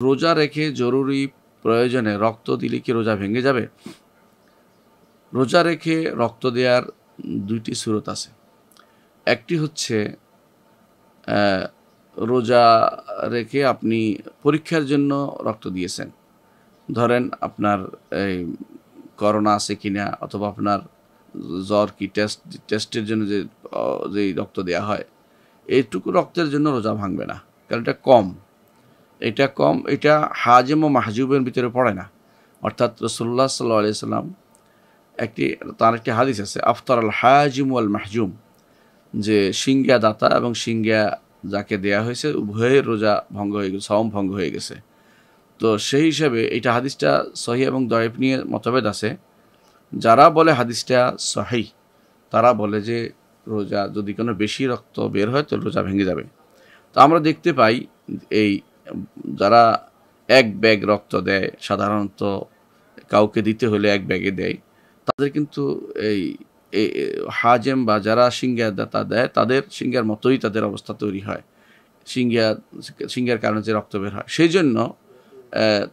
রোজা রেখে জরুরি প্রয়োজনে রক্ত দিলে কি রোজা ভেঙে যাবে? রোজা রেখে রক্ত দেওয়ার ২ টি সুরত আছে। একটি হচ্ছে রোজা রেখে আপনি পরীক্ষার জন্য রক্ত দিয়েছেন। ধরেন আপনার এই করোনা আছে কিনা, অথবা আপনার জ্বর কি টেস্টের জন্য যেই রক্ত দেওয়া হয়, এইটুকু রক্তের জন্য রোজা ভাঙবে না, কারণ এটা কম, এটা হাজেম ও মাহজুবের ভিতরে পড়ে না। অর্থাৎ রাসূলুল্লাহ সাল্লাল্লাহু আলাইহি সাল্লাম তার একটি হাদিস আছে, আফতার আল হাজিম ওয়াল মাহজুম, যে সিংহা দাতা এবং সিংহা যাকে দেয়া হয়েছে উভয়ের রোজা ভঙ্গ হয়ে গেছে, সাওম ভঙ্গ হয়ে গেছে। তো সেই হিসাবে এইটা হাদিসটা সহিহ এবং দয়ীফ নিয়ে মতভেদ আছে। যারা বলে হাদিসটা সহিহ, তারা বলে যে রোজা যদি কোনো বেশি রক্ত বের হয় তো রোজা ভেঙে যাবে। তো আমরা দেখতে পাই এই যারা এক ব্যাগ রক্ত দেয়, সাধারণত কাউকে দিতে হলে এক ব্যাগে দেয়, তাদের কিন্তু এই হাজেম বা যারা সিংহার দাতা দেয়, তাদের সিংহার মতোই তাদের অবস্থা তৈরি হয়। সিংহার কারণে যে রক্ত বের হয়, সেই জন্য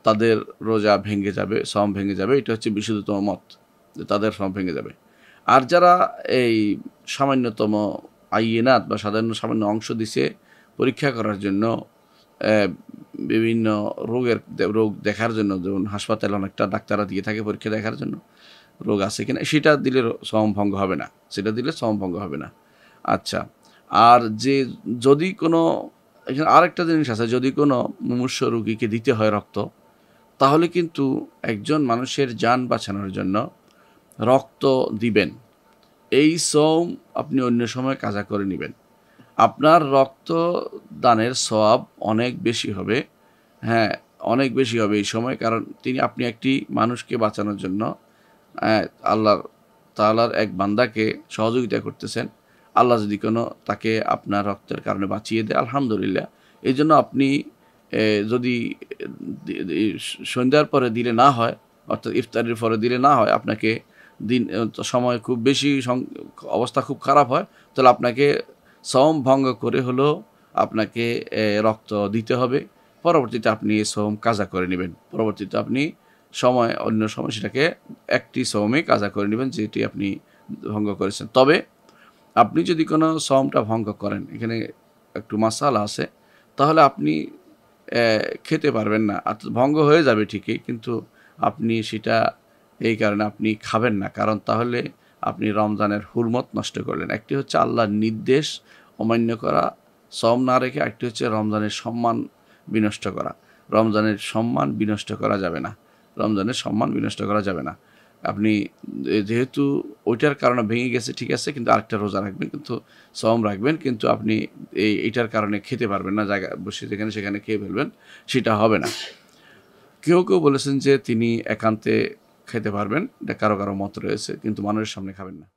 তাদের রোজা ভেঙে যাবে, সাওম ভেঙে যাবে। এটা হচ্ছে বিশুদ্ধতম মত, যে তাদের সাওম ভেঙে যাবে। আর যারা এই সামান্যতম আইনাত বা সামান্য অংশ দিছে পরীক্ষা করার জন্য, বিভিন্ন রোগ দেখার জন্য, যেমন হাসপাতালে অনেকটা ডাক্তাররা দিয়ে থাকে পরীক্ষা দেখার জন্য রোগ আছে কিনা, সেটা দিলে সাওম ভঙ্গ হবে না, সেটা দিলে সাওম ভঙ্গ হবে না। আচ্ছা, আর যদি কোনো, এখানে আরেকটা জিনিস আছে, যদি কোনো মুমূর্ষু রোগীকে দিতে হয় রক্ত, তাহলে কিন্তু একজন মানুষের জান বাঁচানোর জন্য রক্ত দিবেন, এই সাওম আপনি অন্য সময় কাজা করে নেবেন। আপনার রক্ত দানের সওয়াব অনেক বেশি হবে, হ্যাঁ, অনেক বেশি হবে এই সময়, কারণ আপনি একটি মানুষকে বাঁচানোর জন্য আল্লাহ তাআলার এক বান্দাকে সহযোগিতা করতেছেন। আল্লাহ যদি কোনো তাকে আপনার রক্তের কারণে বাঁচিয়ে দেয়, আলহামদুলিল্লাহ। এই জন্য আপনি যদি সন্ধ্যার পরে দিলে না হয়, অর্থাৎ ইফতারের পরে দিলে না হয়, আপনাকে সময় খুব বেশি, অবস্থা খুব খারাপ হয়, তাহলে আপনাকে সাওম ভঙ্গ করে হলেও আপনাকে রক্ত দিতে হবে। পরবর্তীতে আপনি সাওম কাজা করে নেবেন। পরবর্তীতে আপনি অন্য সময় সেটাকে একটি সাওমে কাজা করে নেবেন, যেটি আপনি ভঙ্গ করেছেন। তবে আপনি যদি কোনো সাওমটা ভঙ্গ করেন, এখানে একটু মাসালা আছে, তাহলে আপনি খেতে পারবেন না। ভঙ্গ হয়ে যাবে ঠিকই, কিন্তু আপনি সেটা এই কারণে আপনি খাবেন না, কারণ তাহলে আপনি রমজানের হুরমত নষ্ট করলেন। একটি হচ্ছে আল্লাহর নির্দেশ অমান্য করা, সাওম না রেখে; একটি হচ্ছে রমজানের সম্মান বিনষ্ট করা। রমজানের সম্মান বিনষ্ট করা যাবে না, রমজানের সম্মান বিনষ্ট করা যাবে না। আপনি যেহেতু ওইটার কারণে ভেঙে গেছে, ঠিক আছে, কিন্তু আরেকটা রোজা রাখবেন, কিন্তু সাওম রাখবেন, কিন্তু আপনি এইটার কারণে খেতে পারবেন না, জায়গায় বসে যেখানে সেখানে খেয়ে ফেলবেন, সেটা হবে না। কেউ বলেছেন যে তিনি একান্তে খেতে পারবেন, এটা কারো মত রয়েছে, কিন্তু মানুষের সামনে খাবেন না।